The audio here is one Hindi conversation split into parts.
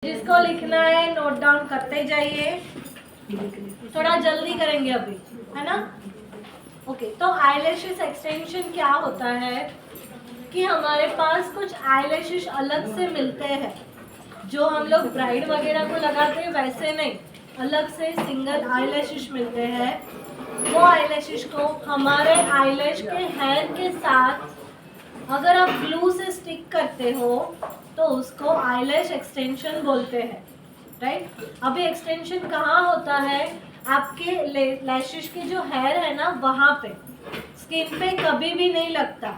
जिसको लिखना है नोट डाउन करते जाइए, थोड़ा जल्दी करेंगे अभी, है ना। ओके, तो आईलैशेस एक्सटेंशन क्या होता है कि हमारे पास कुछ आईलैशेस अलग से मिलते हैं, जो हम लोग ब्राइड वगैरह को लगाते हैं वैसे नहीं, अलग से सिंगल आईलैशेस मिलते हैं। वो आईलैशेस को हमारे आईलैश के हेयर के साथ अगर आप ग्लू से स्टिक करते हो तो उसको आईलैश एक्सटेंशन बोलते हैं, राइट। अभी एक्सटेंशन कहाँ होता है, आपके लैशेस के जो हेयर है ना वहाँ पे, स्किन पे कभी भी नहीं लगता।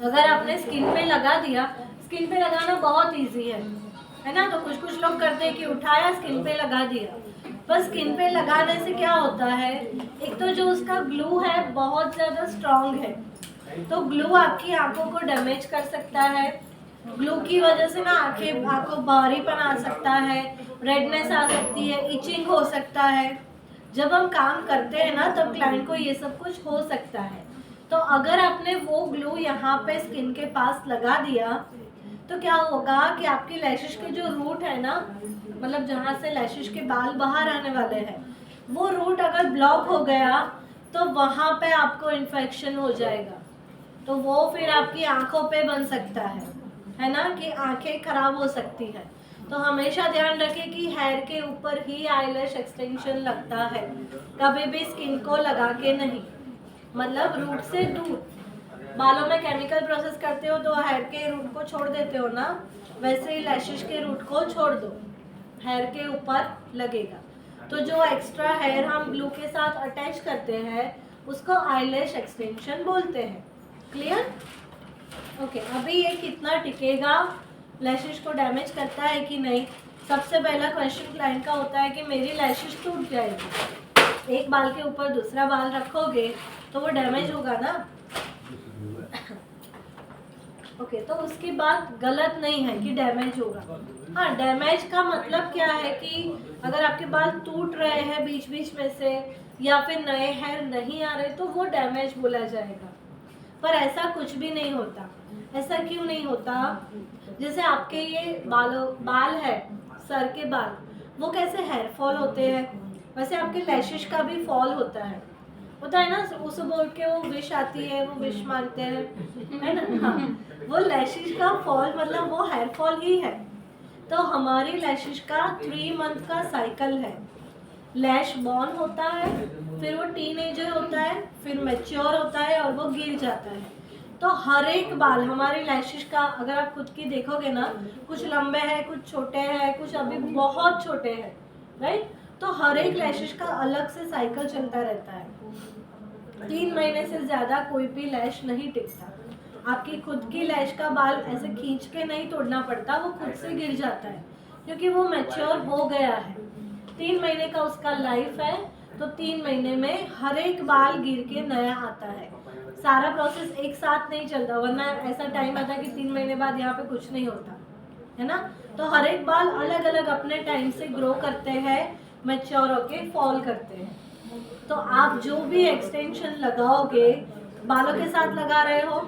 अगर आपने स्किन पे लगा दिया, स्किन पे लगाना बहुत इजी है ना। तो कुछ कुछ लोग करते हैं कि उठाया स्किन पे लगा दिया, पर स्किन पे लगाने से क्या होता है, एक तो जो उसका ग्लू है बहुत ज़्यादा स्ट्रॉन्ग है, तो ग्लू आपकी आंखों को डैमेज कर सकता है। ग्लू की वजह से ना आंखों बाहरीपन आ सकता है, रेडनेस आ सकती है, इचिंग हो सकता है। जब हम काम करते हैं ना तब क्लाइंट को ये सब कुछ हो सकता है। तो अगर आपने वो ग्लू यहाँ पे स्किन के पास लगा दिया तो क्या होगा कि आपकी लैशेस के जो रूट है ना, मतलब जहाँ से लैशेस के बाल बाहर आने वाले हैं, वो रूट अगर ब्लॉक हो गया तो वहाँ पे आपको इन्फेक्शन हो जाएगा। तो वो फिर आपकी आंखों पे बन सकता है ना, कि आंखें खराब हो सकती है। तो हमेशा ध्यान रखें कि हेयर के ऊपर ही आईलैश एक्सटेंशन लगता है, कभी भी स्किन को लगा के नहीं, मतलब रूट से दूर। बालों में केमिकल प्रोसेस करते हो तो हेयर के रूट को छोड़ देते हो ना, वैसे ही लैशेस के रूट को छोड़ दो, हेयर के ऊपर लगेगा। तो जो एक्स्ट्रा हेयर हम ग्लू के साथ अटैच करते हैं उसको आईलैश एक्सटेंशन बोलते हैं। क्लियर? ओके, अभी ये कितना टिकेगा, लैशेस को डैमेज करता है कि नहीं। सबसे पहला क्वेश्चन क्लाइंट का होता है कि मेरी लैशेस टूट जाएगी, एक बाल के ऊपर दूसरा बाल रखोगे तो वो डैमेज होगा ना। ओके, तो उसकी बात गलत नहीं है कि डैमेज होगा। हाँ, डैमेज का मतलब क्या है कि अगर आपके बाल टूट रहे हैं बीच बीच में से या फिर नए हेयर नहीं आ रहे तो वो डैमेज बोला जाएगा, पर ऐसा कुछ भी नहीं होता। ऐसा क्यों नहीं होता, जैसे आपके ये बाल है, सर के बाल, वो कैसे हेयर फॉल होते हैं, वैसे आपके लैशेस का भी फॉल होता है ना। सुबह उठ के वो विश आती है, वो विश मांगते हैं, है ना। हाँ, वो लैशेस का फॉल मतलब वो हेयर फॉल ही है। तो हमारी लैशेस का 3 मंथ का साइकिल है। लैश बॉर्न होता है, फिर वो टीनेजर होता है, फिर मैच्योर होता है और वो गिर जाता है। तो हर एक बाल हमारे लैशेस का अगर आप खुद की देखोगे ना, कुछ लंबे हैं, कुछ छोटे हैं, कुछ अभी बहुत छोटे हैं, राइट। तो हर एक लैशेस का अलग से साइकिल चलता रहता है। 3 महीने से ज़्यादा कोई भी लैश नहीं टिकता। आपकी खुद की लैश का बाल ऐसे खींच के नहीं तोड़ना पड़ता, वो खुद से गिर जाता है क्योंकि वो मैच्योर हो गया है। 3 महीने का उसका लाइफ है, तो 3 महीने में हर एक बाल गिर के नया आता है। सारा प्रोसेस एक साथ नहीं चलता, वरना ऐसा टाइम आता है कि 3 महीने बाद यहाँ पे कुछ नहीं होता, है ना। तो हर एक बाल अलग अलग अपने टाइम से ग्रो करते हैं, मैच्योर होके फॉल करते हैं। तो आप जो भी एक्सटेंशन लगाओगे, बालों के साथ लगा रहे हो,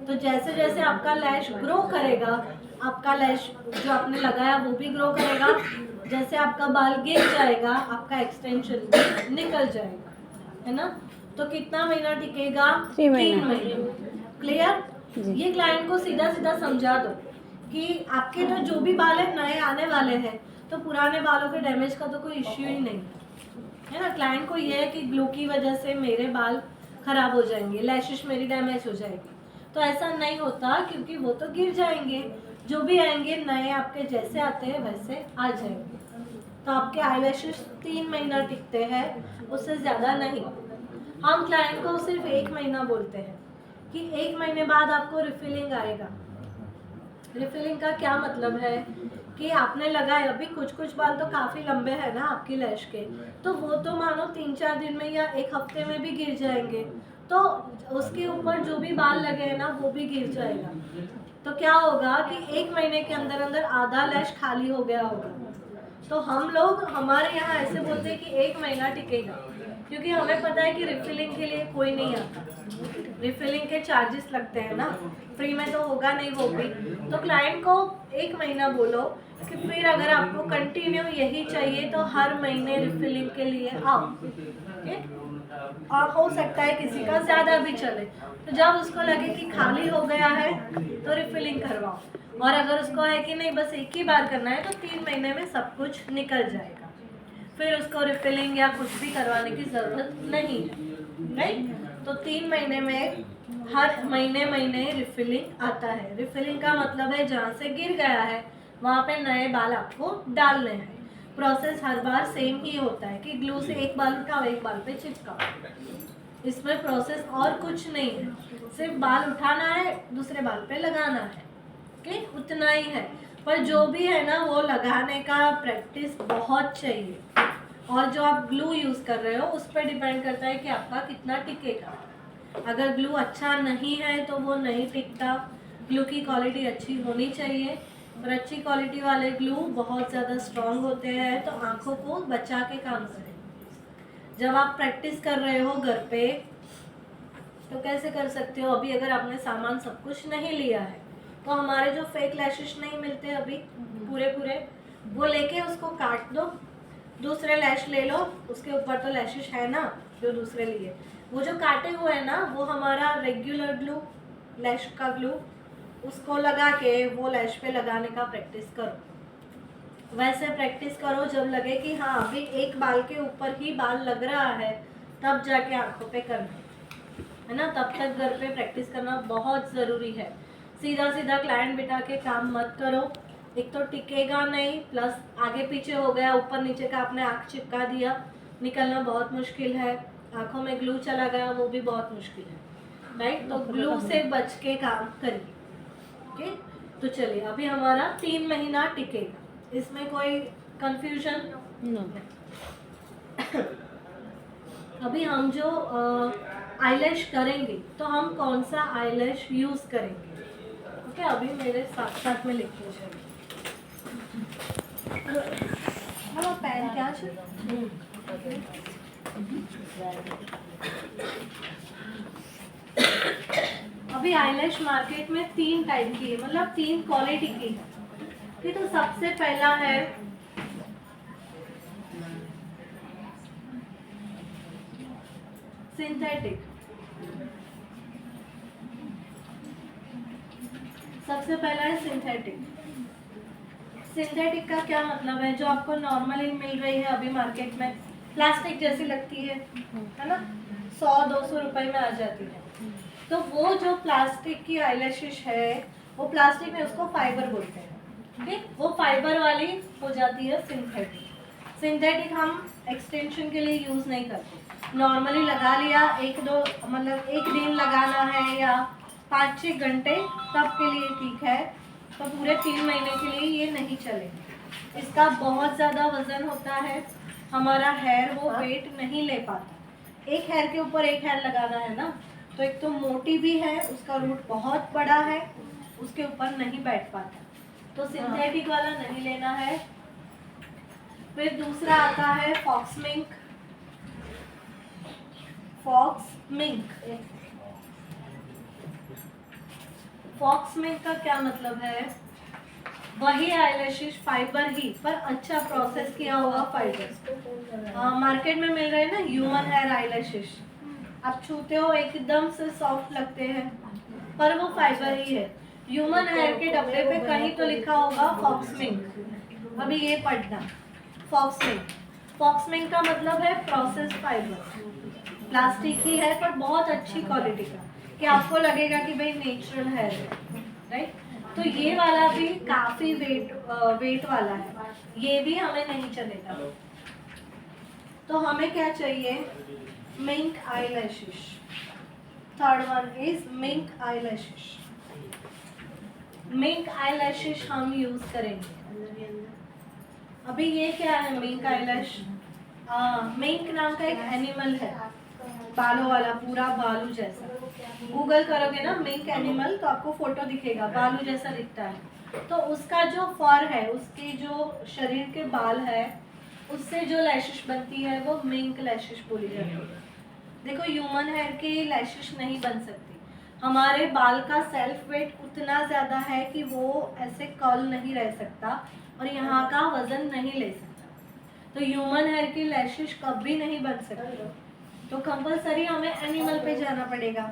तो जैसे जैसे आपका लैश ग्रो करेगा, आपका लैश जो आपने लगाया वो भी ग्रो करेगा। जैसे आपका बाल गिर जाएगा, आपका एक्सटेंशन भी निकल जाएगा, है ना। तो कितना महीना टिकेगा? 3 महीने। क्लियर? ये क्लाइंट को सीधा सीधा समझा दो कि आपके तो जो भी बाल है नए आने वाले हैं, तो पुराने बालों के डैमेज का तो कोई इश्यू ही नहीं है ना। क्लाइंट को ये है कि ग्लू की वजह से मेरे बाल खराब हो जाएंगे, लैशेस मेरी डैमेज हो जाएगी, तो ऐसा नहीं होता, क्योंकि वो तो गिर जाएंगे, जो भी आएंगे नए आपके जैसे आते हैं वैसे आ जाएंगे। तो आपके आईलैशेस 3 महीना टिकते हैं, उससे ज़्यादा नहीं। हम क्लाइंट को सिर्फ 1 महीना बोलते हैं कि 1 महीने बाद आपको रिफिलिंग आएगा। रिफिलिंग का क्या मतलब है कि आपने लगाए, अभी कुछ कुछ बाल तो काफ़ी लंबे हैं ना आपकी लैश के, तो वो तो मानो 3-4 दिन में या 1 हफ्ते में भी गिर जाएंगे, तो उसके ऊपर जो भी बाल लगे हैं ना वो भी गिर जाएगा। तो क्या होगा कि 1 महीने के अंदर अंदर आधा लैश खाली हो गया होगा। तो हम लोग हमारे यहाँ ऐसे बोलते हैं कि 1 महीना टिकेगा, क्योंकि हमें पता है कि रिफिलिंग के लिए कोई नहीं आता, रिफिलिंग के चार्जेस लगते हैं ना, फ्री में तो होगा नहीं वो भी। तो क्लाइंट को 1 महीना बोलो कि फिर अगर आपको कंटिन्यू यही चाहिए तो हर महीने रिफिलिंग के लिए आओ। और हो सकता है किसी का ज़्यादा भी चले, तो जब उसको लगे कि खाली हो गया है तो रिफिलिंग करवाओ। और अगर उसको है कि नहीं बस एक ही बार करना है तो 3 महीने में सब कुछ निकल जाएगा, फिर उसको रिफिलिंग या कुछ भी करवाने की ज़रूरत नहीं है, राइट। तो 3 महीने में हर महीने रिफिलिंग आता है। रिफिलिंग का मतलब है जहाँ से गिर गया है वहाँ पे नए बाल आपको डालने हैं। प्रोसेस हर बार सेम ही होता है कि ग्लू से एक बाल उठाओ, एक बाल पे चिपकाओ। इसमें प्रोसेस और कुछ नहीं है, सिर्फ बाल उठाना है, दूसरे बाल पे लगाना है, ओके, उतना ही है। पर जो भी है ना वो लगाने का प्रैक्टिस बहुत चाहिए। और जो आप ग्लू यूज़ कर रहे हो उस पर डिपेंड करता है कि आपका कितना टिकेगा। अगर ग्लू अच्छा नहीं है तो वो नहीं टिकता। ग्लू की क्वालिटी अच्छी होनी चाहिए, और अच्छी क्वालिटी वाले ग्लू बहुत ज़्यादा स्ट्रॉन्ग होते हैं, तो आँखों को बचा के काम करें। जब आप प्रैक्टिस कर रहे हो घर पे तो कैसे कर सकते हो? अभी अगर आपने सामान सब कुछ नहीं लिया है तो हमारे जो फेक लैशेस नहीं मिलते अभी पूरे वो लेके उसको काट दो, दूसरे लैश ले लो, उसके ऊपर तो लैशेस है ना जो दूसरे लिए, वो जो काटे हुए है ना वो हमारा रेगुलर ग्लू, लैश का ग्लू, उसको लगा के वो लैश पे लगाने का प्रैक्टिस करो। वैसे प्रैक्टिस करो जब लगे कि हाँ अभी एक बाल के ऊपर ही बाल लग रहा है तब जाके आंखों पे करना है ना। तब तक घर पे प्रैक्टिस करना बहुत ज़रूरी है। सीधा सीधा क्लाइंट बिठा के काम मत करो, एक तो टिकेगा नहीं, प्लस आगे पीछे हो गया, ऊपर नीचे का आपने आँख चिपका दिया, निकलना बहुत मुश्किल है। आँखों में ग्लू चला गया वो भी बहुत मुश्किल है, राइट। तो ग्लू से बच के काम करिए, ओके। तो चलिए अभी हमारा 3 महीना टिकेगा, इसमें कोई कंफ्यूजन नहीं। अभी हम जो आईलैश करेंगे तो हम कौन सा आईलैश यूज़ करेंगे, ओके। अभी मेरे साथ साथ में लिखते चलिए। पेन क्या अभी आईलैश मार्केट में 3 टाइप की है, मतलब 3 क्वालिटी की है, ठीक। तो सबसे पहला है सिंथेटिक। सबसे पहला है सिंथेटिक। सिंथेटिक का क्या मतलब है? जो आपको नॉर्मली मिल रही है अभी मार्केट में, प्लास्टिक जैसी लगती है ना, 100-200 रुपए में आ जाती है। तो वो जो प्लास्टिक की आईलैशेस है वो प्लास्टिक में उसको फाइबर बोलते हैं, ठीक। वो फाइबर वाली हो जाती है सिंथेटिक। सिंथेटिक हम एक्सटेंशन के लिए यूज़ नहीं करते, नॉर्मली लगा लिया, 1-2 मतलब 1 दिन लगाना है या 5-6 घंटे तब के लिए ठीक है। तो पूरे 3 महीने के लिए ये नहीं चलेगा। इसका बहुत ज़्यादा वज़न होता है, हमारा हेयर वो वेट नहीं ले पाता। एक हेयर के ऊपर एक हेयर लगाना है ना, तो एक तो मोटी भी है, उसका रूट बहुत बड़ा है, उसके ऊपर नहीं बैठ पाता, तो सिंथेटिक वाला नहीं लेना है। फिर दूसरा आता है fox mink. Fox mink, fox mink का क्या मतलब है? वही आईलैशेस फाइबर ही, पर अच्छा प्रोसेस किया हुआ फाइबर। मार्केट में मिल रहे हैं ना ह्यूमन हेयर आईलैशेस, आप छूते हो एकदम से सॉफ्ट लगते हैं, पर वो फाइबर ही है। ह्यूमन हेयर के डब्बे पे कहीं तो लिखा होगा फॉक्स मिंक, अभी ये पढ़ना, फॉक्स मिंक। फॉक्स मिंक का मतलब है प्रोसेस फाइबर, प्लास्टिक ही है पर बहुत अच्छी क्वालिटी का, कि आपको लगेगा कि भाई नेचुरल है, राइट। तो ये वाला भी काफ़ी वेट वाला है, ये भी हमें नहीं चलेगा। तो हमें क्या चाहिए? Mink eyelashes. Third one is mink eyelashes. Mink eyelashes हम यूज़ करेंगे। अभी ये क्या है मिंक आईलैश? मिंक नाम का एक एनिमल है, बालों वाला, पूरा बालू जैसा। गूगल करोगे ना मिंक एनिमल तो आपको फोटो दिखेगा, बालू जैसा दिखता है। तो उसका जो फर है, उसके जो शरीर के बाल है उससे जो लैशेस बनती है वो मिंक लैशेस बोली जाती है। देखो ह्यूमन हेयर की लैशेस नहीं बन सकती, हमारे बाल का सेल्फ वेट उतना ज़्यादा है कि वो ऐसे कर्ल नहीं रह सकता और यहाँ का वजन नहीं ले सकता, तो ह्यूमन हेयर की लैशेस कभी नहीं बन सकती, तो कंपलसरी हमें एनिमल पे जाना पड़ेगा,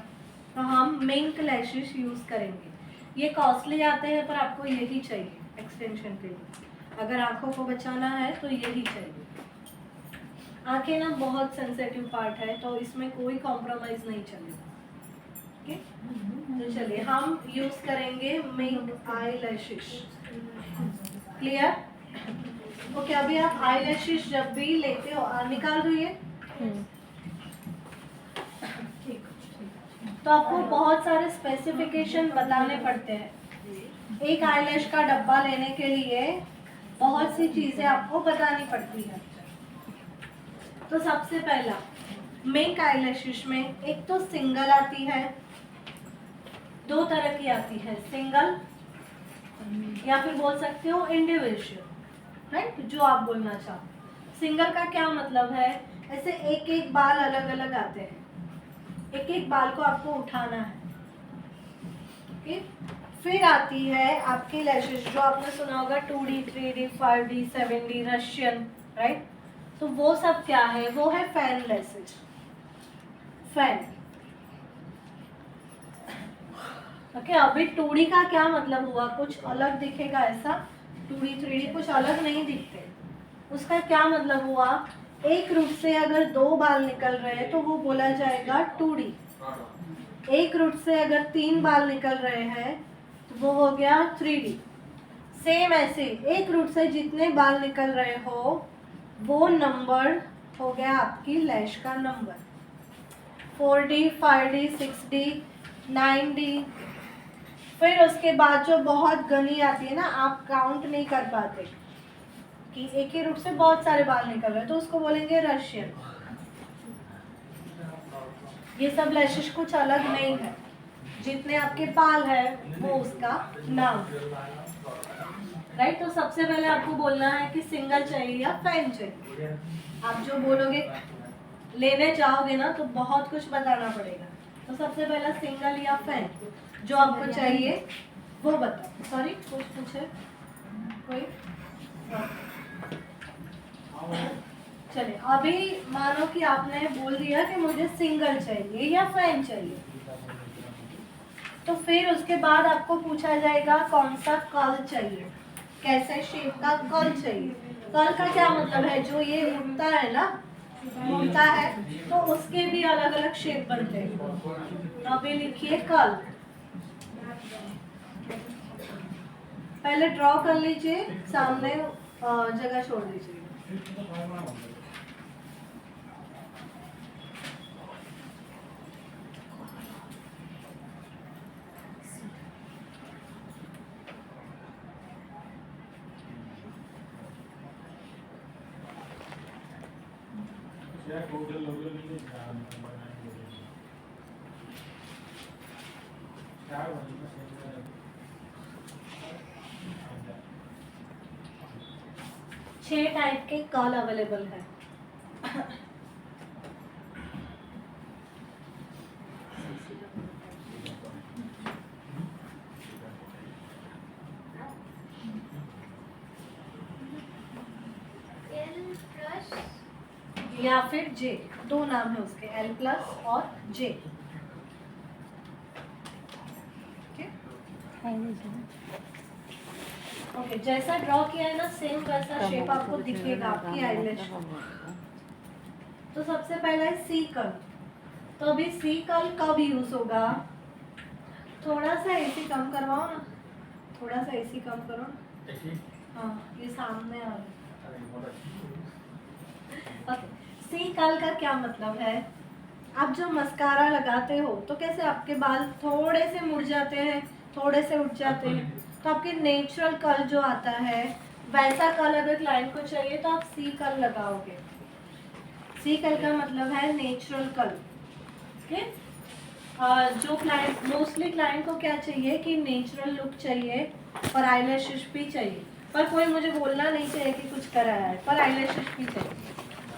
तो हम मिंक लैशेस यूज़ करेंगे। ये कॉस्टली आते हैं पर आपको यही चाहिए एक्सटेंशन के लिए, अगर आंखों को बचाना है तो यही चाहिए। आंखें ना बहुत सेंसिटिव पार्ट है, तो इसमें कोई कॉम्प्रोमाइज़ नहीं चलेगा। ओके, तो चलिए हम यूज़ करेंगे mink eye lashes. Clear? Okay, अभी आप आई लैशेस जब भी लेते हो निकाल दो ये। तो आपको बहुत सारे स्पेसिफिकेशन बताने पड़ते हैं। एक आईलैश का डब्बा लेने के लिए बहुत सी चीज़ें आपको बतानी पड़ती है। तो सबसे पहला मिंक आईलैशेस में एक तो सिंगल आती है, दो तरह की आती है, सिंगल या फिर बोल सकते हो इंडिविजुअल, राइट, जो आप बोलना चाहो। सिंगल का क्या मतलब है, ऐसे एक एक बाल अलग अलग आते हैं, एक एक बाल को आपको उठाना है। ओके, फिर आती है आपकी लैशेस जो आपने सुना होगा 2D 3D 5D 7D Russian, right, तो वो सब क्या है, वो है फैन लैशेस, फैन। ओके, अभी 2D का क्या मतलब हुआ, कुछ अलग दिखेगा ऐसा, 2D 3D कुछ अलग नहीं दिखते, उसका क्या मतलब हुआ, एक रूट से अगर दो बाल निकल रहे हैं तो वो बोला जाएगा 2D, एक रूट से अगर 3 बाल निकल रहे हैं तो वो हो गया 3D। सेम ऐसे एक रूट से जितने बाल निकल रहे हो वो नंबर हो गया आपकी लैश का number, 4D 5D 6D 9D। फिर उसके बाद जो बहुत घनी आती है ना, आप काउंट नहीं कर पाते कि एक ही रूट से बहुत सारे बाल निकल रहे हैं, तो उसको बोलेंगे रशियन। ये सब लैशेस कुछ अलग नहीं है, जितने आपके बाल है वो उसका नाम, राइट। तो सबसे पहले आपको बोलना है कि सिंगल चाहिए या फैन चाहिए। आप जो बोलोगे लेने जाओगे ना तो बहुत कुछ बताना पड़ेगा, तो सबसे पहला सिंगल या फैन जो आपको चाहिए वो बताओ। सॉरी, कुछ पूछे कोई? चलिए, अभी मानो कि आपने बोल दिया कि मुझे सिंगल चाहिए या फैन चाहिए, तो फिर उसके बाद आपको पूछा जाएगा कौन सा कर्ल चाहिए, कैसे शेप का कर्ल चाहिए। कर्ल का क्या मतलब है, जो ये उठता है ना, मुड़ता है, तो उसके भी अलग अलग शेप बनते हैं। तो अभी लिखिए कर्ल, पहले ड्रॉ कर लीजिए, सामने जगह छोड़ दीजिए। छह टाइप के कर्ल अवेलेबल है। या फिर जे, दो नाम है उसके, L+ और J। ओके, जैसा ड्रॉ किया है ना सेम वैसा शेप आपको दिखेगा आपकी आईलैश। तो सबसे पहला है सी कर्ल। तो अभी सी कर्ल कब यूज होगा, थोड़ा सा एसी कम करवाओ ना, थोड़ा सा एसी कम करो। हाँ, ये सामने आ रहा है। सी कर्ल का क्या मतलब है, आप जो मस्कारा लगाते हो तो कैसे आपके बाल थोड़े से मुड़ जाते हैं, थोड़े से उठ जाते हैं, तो आपके नेचुरल कर्ल जो आता है वैसा कर्ल अगर क्लाइंट को चाहिए तो आप सी कर्ल लगाओगे। सी कर्ल का मतलब है नेचुरल कर्ल। ओके, जो क्लाइंट, मोस्टली क्लाइंट को क्या चाहिए कि नेचुरल लुक चाहिए और आईलैशेस भी चाहिए, पर कोई मुझे बोलना नहीं चाहिए कि कुछ कराया है, पर आईलैशेस भी चाहिए,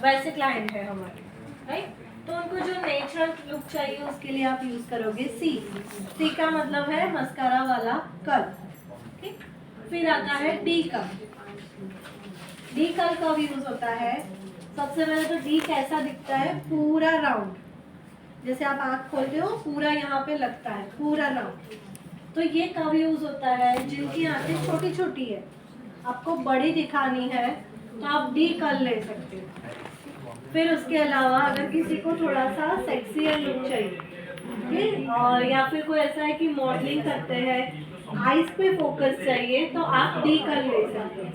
वैसे क्लाइंट है हमारे, राइट। तो उनको जो नेचुरल लुक चाहिए उसके लिए आप यूज करोगे सी का मतलब है मस्कारा वाला कर्ल, ठीक। फिर आता है डी कर्ल। डी कर्ल कब यूज होता है? सबसे पहले तो डी कैसा दिखता है? पूरा राउंड, जैसे आप आँख खोलते हो पूरा यहाँ पे लगता है, पूरा राउंड। तो ये कब यूज होता है? जिनकी आंखें छोटी छोटी है, आपको बड़ी दिखानी है तो आप डी कर्ल ले सकते हो। फिर उसके अलावा अगर किसी को थोड़ा सा सेक्सियर लुक चाहिए, ठीक, और या फिर कोई ऐसा है कि मॉडलिंग करते हैं, आईज पे फोकस चाहिए, तो आप डी कर्ल ले सकते हैं,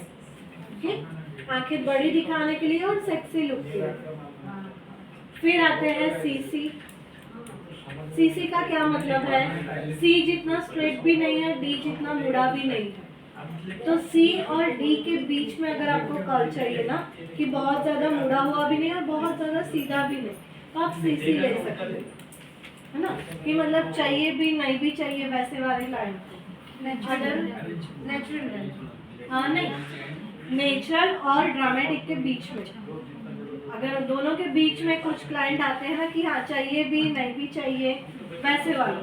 ठीक, आंखें बड़ी दिखाने के लिए और सेक्सी लुक के लिए। फिर आते हैं सीसी। सीसी का क्या मतलब है? सी जितना स्ट्रेट भी नहीं है, डी जितना मुड़ा भी नहीं है। तो सी और डी के बीच में अगर आपको कर्ल चाहिए ना, कि बहुत ज्यादा मुड़ा हुआ भी नहीं और बहुत ज्यादा सीधा भी नहीं, तो आप सीसी ले सकते हो, है ना, कि मतलब चाहिए भी नहीं भी चाहिए वैसे वाली लाइन। अगर नेचुरल, हाँ नहीं, नेचुरल और ड्रामेटिक के बीच में, अगर दोनों के बीच में कुछ क्लाइंट आते हैं ना कि हाँ चाहिए भी नहीं भी चाहिए वैसे वाले,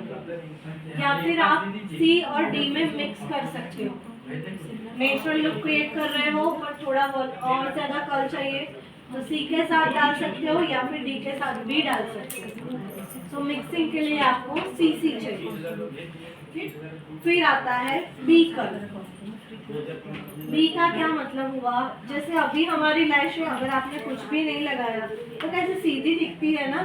या फिर आप सी और डी में मिक्स कर सकते हो। नेचुरल लुक क्रिएट कर रहे हो पर थोड़ा बहुत और ज्यादा कर्ल चाहिए तो सी के साथ डाल सकते हो या फिर डी के साथ भी डाल सकते हो। तो मिक्सिंग के लिए आपको सीसी चाहिए। फिर आता है बी कर्ल। बी का क्या मतलब हुआ? जैसे अभी हमारी लैश है, अगर आपने कुछ भी नहीं लगाया तो कैसे सीधी दिखती है ना,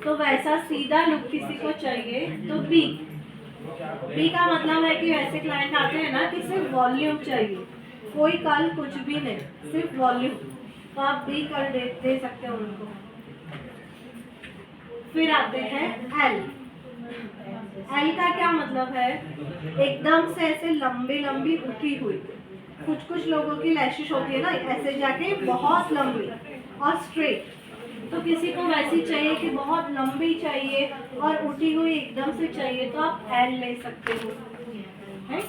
तो वैसा सीधा लुक किसी को चाहिए तो बी का मतलब है कि वैसे क्लाइंट आते हैं ना कि सिर्फ वॉल्यूम चाहिए, कोई कर्ल कुछ भी नहीं, सिर्फ वॉल्यूम, तो आप बी कर्ल दे सकते हो उनको। फिर आते हैं एल। एल का क्या मतलब है? एकदम से ऐसे लंबी लंबी उठी हुई, कुछ लोगों की लैशेस होती है ना ऐसे जाके बहुत लंबी और स्ट्रेट, तो किसी को वैसी चाहिए कि बहुत लंबी चाहिए और उठी हुई एकदम से चाहिए, तो आप एल ले सकते हो, है?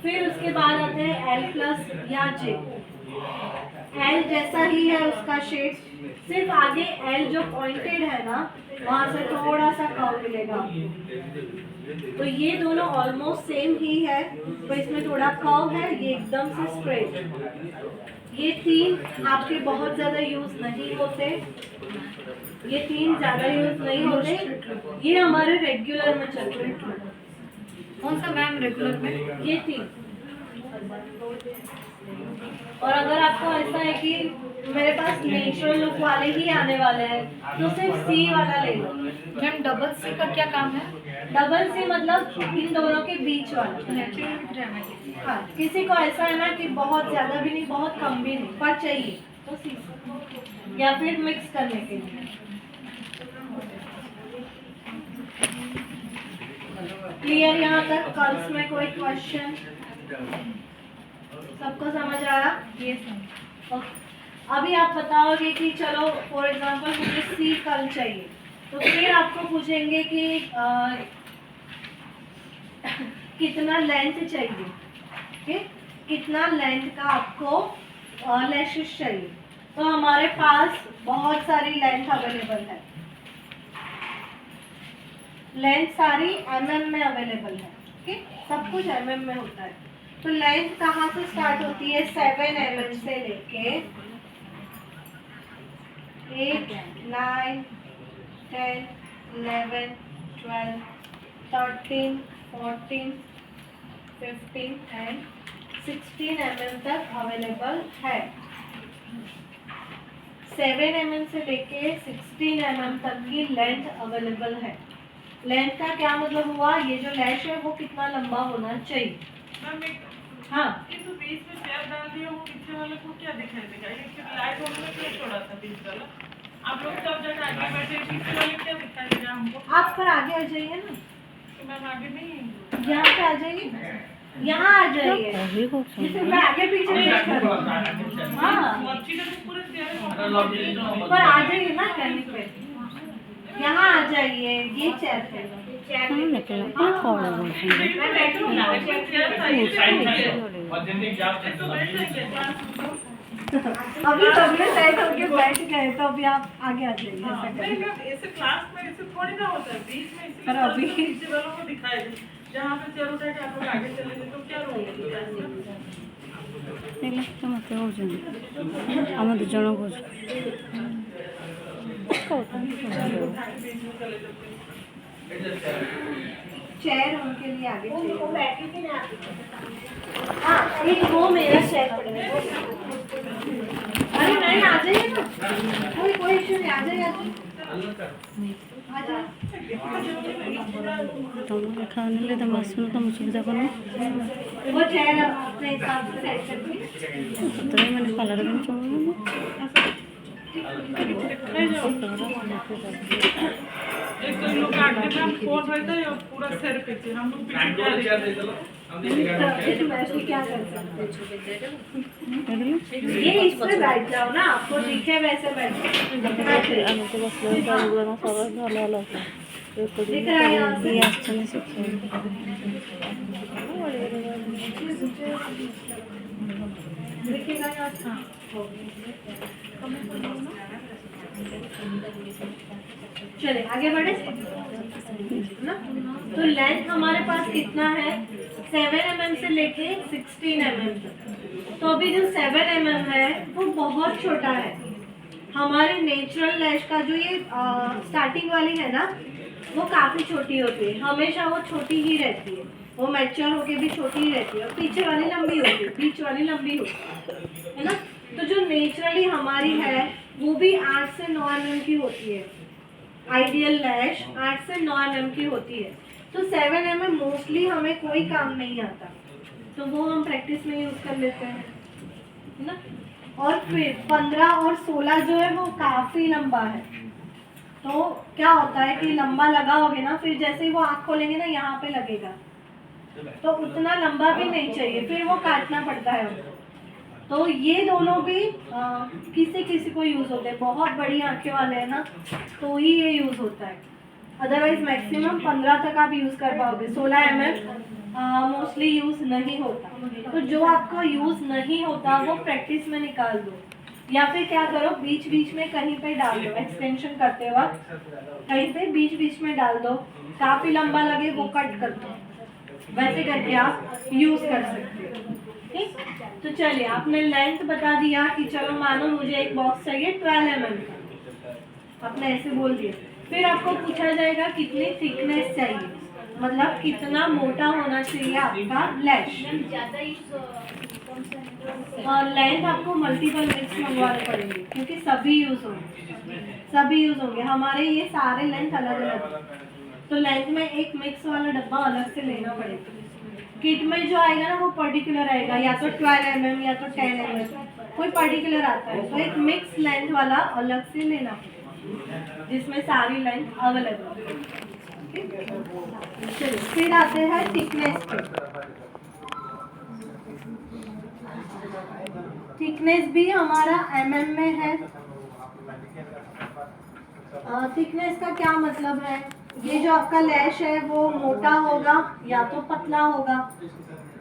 फिर उसके बाद आते हैं एल प्लस या जे। एल जैसा ही है उसका शेड, सिर्फ आगे एल जो पॉइंटेड है ना वहां से थोड़ा सा कर्व मिलेगा। तो ये दोनों ऑलमोस्ट सेम ही है, तो इसमें थोड़ा कर्व है, ये एकदम से स्ट्रेट। ये तीन आपके बहुत ज्यादा यूज नहीं होते, ये तीन ज्यादा यूज नहीं होते, ये हमारे रेगुलर में चलते हैं। कौन सा मैम रेगुलर में? ये तीन। और अगर आपको ऐसा है कि मेरे पास नेचुरल लुक वाले ही आने वाले हैं तो सिर्फ सी वाला ले लो। मैम डबल सी का क्या काम है? डबल सी मतलब इन दोनों के बीच वाला। हाँ, किसी को ऐसा है ना कि बहुत ज्यादा भी नहीं बहुत कम भी नहीं पर चाहिए तो सी, या फिर मिक्स करने के लिए। क्लियर यहाँ तक? कर्ल्स में कोई क्वेश्चन? सबको समझ आया? ये समझ। अभी आप बताओगे कि चलो फॉर एग्जांपल मुझे सी कर्ल चाहिए, तो फिर आपको पूछेंगे कि कितना लेंथ चाहिए, ठीक? कितना लेंथ का आपको लैशेस चाहिए। तो हमारे पास बहुत सारी लेंथ अवेलेबल है, लेंथ सारी mm में अवेलेबल है, ठीक? सब कुछ mm में होता है। तो लेंथ कहाँ से स्टार्ट होती है? 7 mm से लेके 8, 9, 10, 11, 12, 13, 14, 15 एंड 16 mm तक अवेलेबल है। 7 mm से लेके 16 mm तक की लेंथ अवेलेबल है। लेंथ का क्या मतलब हुआ? ये जो लैश है वो कितना लंबा होना चाहिए। हाँ, ये तो बीच में शेयर डाल दिया, वो पीछे वाले को क्या दिखाई देगा? ये लाइट होने में क्यों छोड़ा था बीच वाला? आप लोग सब जगह आगे बैठे, पीछे वाले क्या दिखाई देगा हमको? आप पर आगे आ जाइए ना, तो मैम आगे नहीं, यहाँ पे आ जाइए, यहाँ आ जाइए, जैसे मैं आगे पीछे नहीं कर रही हूँ। हाँ, अच्छी तरह पूरे चेहरे पर आ जाइए ना कहने पे, यहाँ आ जाइए, ये चेयर पे। निकला मैं बैठूँ ना, चेयर पे। तो बैठ जाएंगे क्लास में। अभी सबने सेट होके बैठ गए तो अभी आप आगे आ जाइए हाँ, ऐसा नहीं, करिए। नहीं, ऐसे क्लास में ऐसे थोड़ी ना होता है, बीच में इसलिए पर अभी- तो पीछे वालों को दिखाई दे, जहाँ पे चल उठा के आप लोग आगे चले गए तो क्या रोगे क्लास में? ମତେ ହଉଛନ୍ତି ଆମ ଦି ଜଣ କହୁଛୁ बीच में चले जाते हैं। चेयर उनके लिए आगे चाहिए। हाँ एक वो मेरा चेयर पड़ेगा। अरे नहीं आ जाइए ना, कोई इश्यू नहीं, आ जाइए आ जाइए। ତମେ ଖାଉନିଲେ ତମେ ଆସୁନ ତମ ସୁବିଧା କରୁନ वो चेयर अपने हिसाब से सेट करके ତମେ ମାନେ କଲର ବି ଚଳୁନ एक तो लोग आगे में हम फोन रहता है और पूरा सिर पीछे हम लोग पीछे क्या देखते हैं? तो क्या कर सकते ଏଇଠି ये इस पे बैठ जाओ ना, आपको दिखे वैसे बैठो। ଆମେ ତ ବସିଲେ ଚାଲୁଗଲା ସବୁ ଭଲ ଭଲ दिख रहा है यहाँ से? ଇଏ ଆସିଛନ୍ତି ଶିକ୍ଷା दिखेगा यहाँ से? हाँ। चले आगे बढ़े ना। तो लेंथ हमारे पास कितना है, 7 mm से लेके 16 mm तक। तो अभी जो 7 mm है वो बहुत छोटा है। हमारे नेचुरल लैश का जो ये स्टार्टिंग वाली है ना, वो काफ़ी छोटी होती है, हमेशा वो छोटी ही रहती है, वो मैच्योर होके भी छोटी ही रहती है। और पीछे वाली लंबी होती है, बीच वाली लंबी होती है ना। तो जो नेचुरली हमारी है वो भी 8 से 9 mm की होती है। आइडियल लैश 8 से 9 mm की होती है। तो 7 mm मोस्टली हमें कोई काम नहीं आता, तो वो हम प्रैक्टिस में यूज़ कर लेते हैं, है ना। और फिर 15 और 16 जो है वो काफ़ी लंबा है। तो क्या होता है कि लंबा लगाओगे ना, फिर जैसे ही वो आँख खोलेंगे ना यहाँ पे लगेगा, तो उतना लंबा भी नहीं चाहिए, फिर वो काटना पड़ता है हमको। तो ये दोनों भी किसी किसी को यूज़ होते हैं, बहुत बड़ी आंखें वाले हैं ना तो ही ये यूज़ होता है। अदरवाइज मैक्सिमम 15 तक आप यूज़ कर पाओगे, 16 mm मोस्टली यूज़ नहीं होता। तो जो आपका यूज़ नहीं होता वो प्रैक्टिस में निकाल दो, या फिर क्या करो बीच बीच में कहीं पे डाल दो, एक्सटेंशन करते वक्त कहीं पे बीच बीच में डाल दो, काफ़ी लंबा लगे वो कट कर दो, वैसे करके आप यूज़ कर सकते हो। ठीक, तो चलिए आपने लेंथ बता दिया कि चलो मानो मुझे एक बॉक्स चाहिए 12 mm का, आपने ऐसे बोल दिया। फिर आपको पूछा जाएगा कितनी थिकनेस चाहिए, मतलब कितना मोटा होना चाहिए आपका लैश। और लेंथ आपको मल्टीपल मिक्स मंगवाने पड़ेंगे क्योंकि सभी यूज़ होंगे हमारे ये सारे लेंथ अलग अलग। तो लेंथ में एक मिक्स वाला डब्बा अलग से लेना पड़ेगा। किट में जो आएगा ना वो पर्टिकुलर आएगा, या तो 12 mm या तो 10 mm, कोई पर्टिकुलर आता है। तो एक मिक्स लेंथ वाला अलग से लेना पड़ेगा जिसमें सारी लेंथ अवेलेबल है। चलिए फिर आते हैं थिकनेस पे। थिकनेस भी हमारा mm में है। थिकनेस का क्या मतलब है, ये जो आपका लैश है वो मोटा होगा या तो पतला होगा,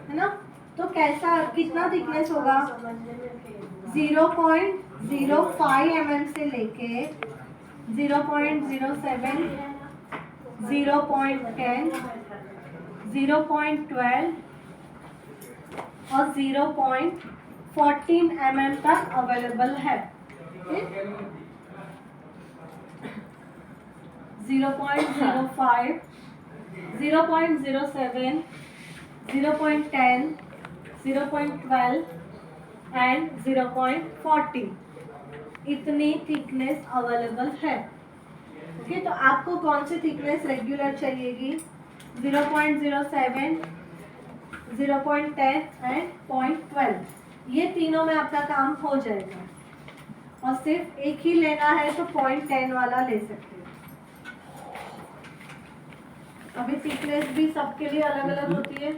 है ना। तो कैसा कितना थिकनेस होगा, 0.05 mm से लेके 0.07, 0.10, 0.12 और 0.14 mm तक अवेलेबल है। 0.05, 0.07, 0.10, 0.12 एंड 0.14 इतनी थिकनेस अवेलेबल है। ओके, तो आपको कौन सी थिकनेस रेगुलर चाहिएगी, 0.07, 0.10 एंड 0.12, ये तीनों में आपका काम हो जाएगा। और सिर्फ एक ही लेना है तो 0.10 वाला ले सकते हैं। अभी थिकनेस भी सबके लिए अलग अलग होती है,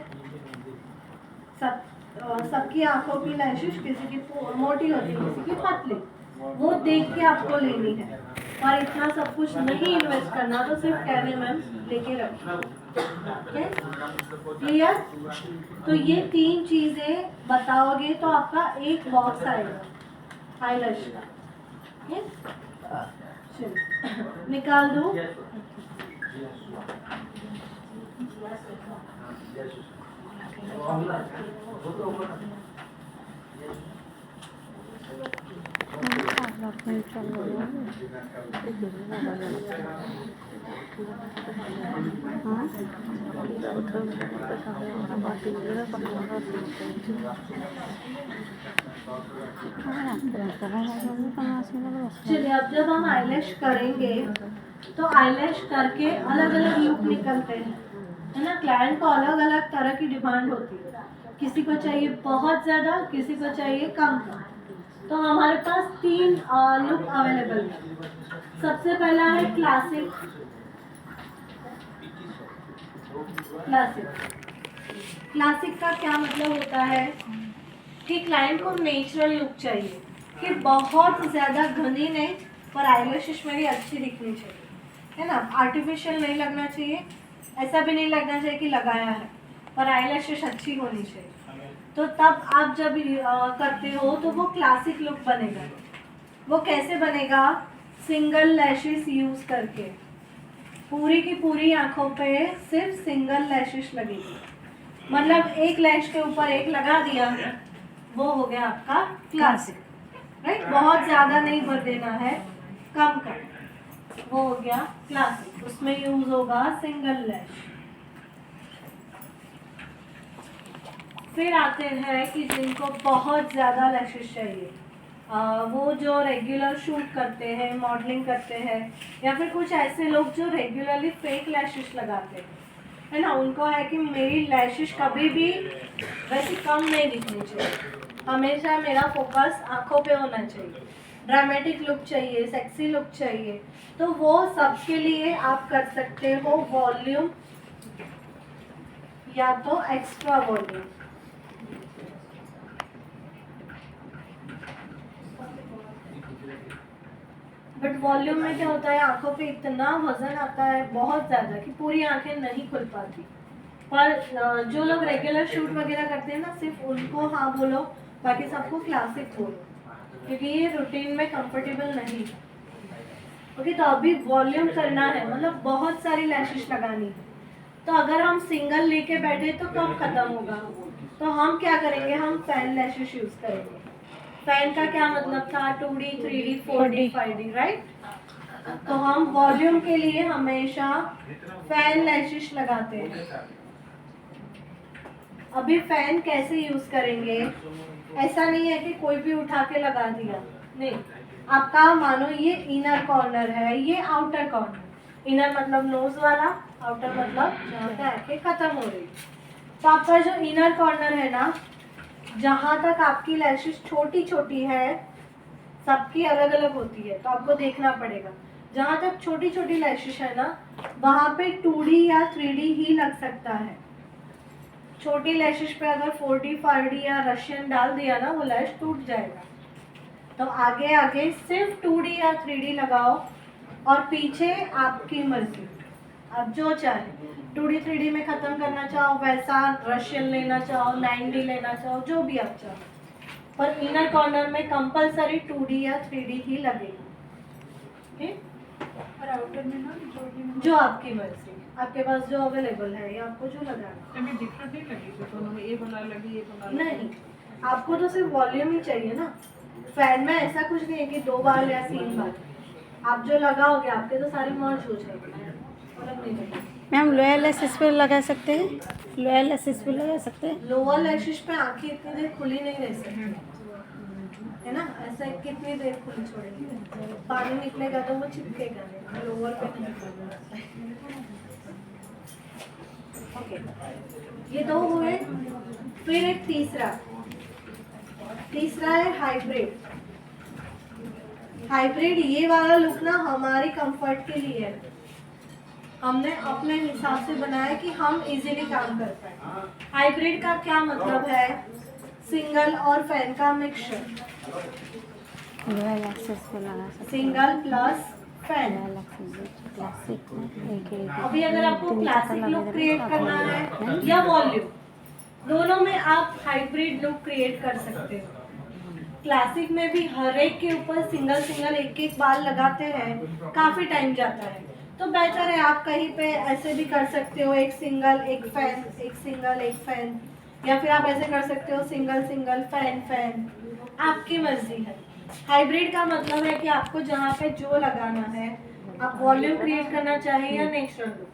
सबकी आंखों की लैशेस किसी की मोटी होती है किसी की पतली, वो देख के आपको लेनी है। और इतना सब कुछ नहीं इन्वेस्ट करना, तो सिर्फ 10 mm लेके रखो। क्लियर? तो ये 3 चीजें बताओगे तो आपका एक बॉक्स आएगा आईलैश का। चलो निकाल दो। चलिए अब जब हम आईलैश करेंगे तो आईलैश करके अलग अलग लुक निकलते हैं, है ना। क्लाइंट को अलग अलग तरह की डिमांड होती है, किसी को चाहिए बहुत ज़्यादा, किसी को चाहिए कम। तो हमारे पास 3 लुक अवेलेबल है। सबसे पहला है क्लासिक। क्लासिक का क्या मतलब होता है कि क्लाइंट को नेचुरल लुक चाहिए, कि बहुत ज़्यादा घनी नहीं पर आईलैशेस मेरी अच्छी दिखनी चाहिए, है ना। आर्टिफिशियल नहीं लगना चाहिए, ऐसा भी नहीं लगना चाहिए कि लगाया है, पर आईलैशेस अच्छी होनी चाहिए। तो तब आप जब करते हो तो वो क्लासिक लुक बनेगा। वो कैसे बनेगा? सिंगल लैशेस यूज़ करके पूरी की पूरी आँखों पे सिर्फ सिंगल लैशेस लगेगी, मतलब एक लैश के ऊपर एक लगा दिया, वो हो गया आपका क्लासिक, राइट। बहुत ज़्यादा नहीं भर देना है, कम कर, वो हो गया क्लासिक। उसमें यूज़ होगा सिंगल लैश। फिर आते हैं कि जिनको बहुत ज़्यादा लैशेस चाहिए, वो जो रेगुलर शूट करते हैं, मॉडलिंग करते हैं, या फिर कुछ ऐसे लोग जो रेगुलरली फेक लैशेस लगाते हैं, है ना। उनको है कि मेरी लैशेस कभी भी वैसे कम नहीं दिखनी चाहिए, हमेशा मेरा फोकस आँखों पे होना चाहिए, ड्रामेटिक लुक चाहिए, सेक्सी लुक चाहिए। तो वो सबके लिए आप कर सकते हो वॉल्यूम या तो एक्स्ट्रा वॉल्यूम। बट वॉल्यूम में क्या होता है, आंखों पे इतना वजन आता है बहुत ज़्यादा कि पूरी आंखें नहीं खुल पाती। पर जो लोग रेगुलर शूट वगैरह करते हैं ना, सिर्फ उनको हाँ बोलो, बाकी सबको क्लासिक बोलो, क्योंकि ये रूटीन में कंफर्टेबल नहीं है। ओके, तो अभी वॉल्यूम करना है, मतलब बहुत सारी लैशेस लगानी है। तो अगर हम सिंगल लेके बैठे तो कब खत्म होगा? तो हम क्या करेंगे, हम फैन लैशेस यूज़ करेंगे। फैन का क्या मतलब था? 2D, 3D, 4D, 5D, right. तो हम वॉल्यूम के लिए हमेशा फैन लैशेस लगाते हैं। अभी फैन कैसे यूज करेंगे? ऐसा नहीं है कि कोई भी उठा के लगा दिया, नहीं। आपका मानो ये इनर कॉर्नर है, ये आउटर कॉर्नर। इनर मतलब नोज वाला, आउटर मतलब जहाँ पे आंखें खत्म हो रही। तो आपका जो इनर कॉर्नर है ना, जहाँ तक आपकी लैशेस छोटी छोटी है, सबकी अलग अलग होती है, तो आपको देखना पड़ेगा। जहाँ तक छोटी छोटी लैशेस है ना, वहाँ पे 2D या 3D ही लग सकता है। छोटी लैशेस पे अगर 4D, 5D या रशियन डाल दिया ना, वो लैश टूट जाएगा। तो आगे आगे सिर्फ 2D या 3D लगाओ, और पीछे आपकी मर्जी, आप जो चाहे 2D 3D में ख़त्म करना चाहो वैसा, रशियन लेना चाहो, 9D लेना चाहो, जो भी आप चाहो, पर इनर कॉर्नर में कंपलसरी 2D या 3D ही लगेगा। और आउटर में ना जो आपकी मर्जी, आपके पास जो अवेलेबल है, या आपको जो लगाना। अभी डिफरेंट नहीं लगी तो दोनों में ये बना लगी, ये बना लगी। नहीं, आपको तो सिर्फ वॉल्यूम ही चाहिए ना। फैन में ऐसा कुछ नहीं है कि 2 बार या 3 बार। आप जो लगाओगे आपके तो सारे मर्ज हो जाएंगे, अलग नहीं लगेगा। मैम लोअर लैशेस पे लगा सकते हैं, लोअर लैशेस पे लगा सकते हैं। लोअर लैशेस पे आंखें इतनी देर खुली नहीं रह सकती, है ना। ऐसा कितनी देर खुली छोड़ेंगे, पानी निकलेगा तो वो चिपकेगा नहीं, लोअर पे नहीं करना। ओके, ये 2 हुए। फिर एक तीसरा है हाइब्रिड। हाइब्रिड ये वाला लुक ना हमारी कंफर्ट के लिए है, हमने अपने हिसाब से बनाया कि हम इजीली काम कर पाए। हाइब्रिड का क्या मतलब है? सिंगल और फैन का मिक्सचर। लोअर लैशेस पे लगा सकते सिंगल प्लस फैन। क्लासिक अभी अगर आपको क्लासिक लुक क्रिएट करना है या वॉल्यूम, दोनों में आप हाइब्रिड लुक क्रिएट कर सकते हो। क्लासिक में भी हर एक के ऊपर सिंगल सिंगल एक एक बाल लगाते हैं, काफ़ी टाइम जाता है, तो बेटर है आप कहीं पे ऐसे भी कर सकते हो, एक सिंगल एक फैन, एक सिंगल एक फैन, या फिर आप ऐसे कर सकते हो सिंगल सिंगल फैन फैन, आपकी मर्जी है। हाइब्रिड का मतलब है कि आपको जहाँ पे जो लगाना है, आप वॉल्यूम क्रिएट करना चाहिए या नेचुरल लुक,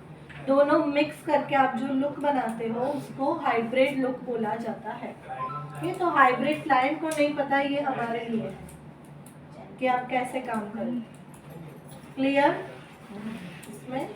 दोनों मिक्स करके आप जो लुक बनाते हो उसको हाइब्रिड लुक बोला जाता है। ये तो हाइब्रिड क्लाइंट को नहीं पता, ये हमारे लिए है कि आप कैसे काम करें। क्लियर इसमें?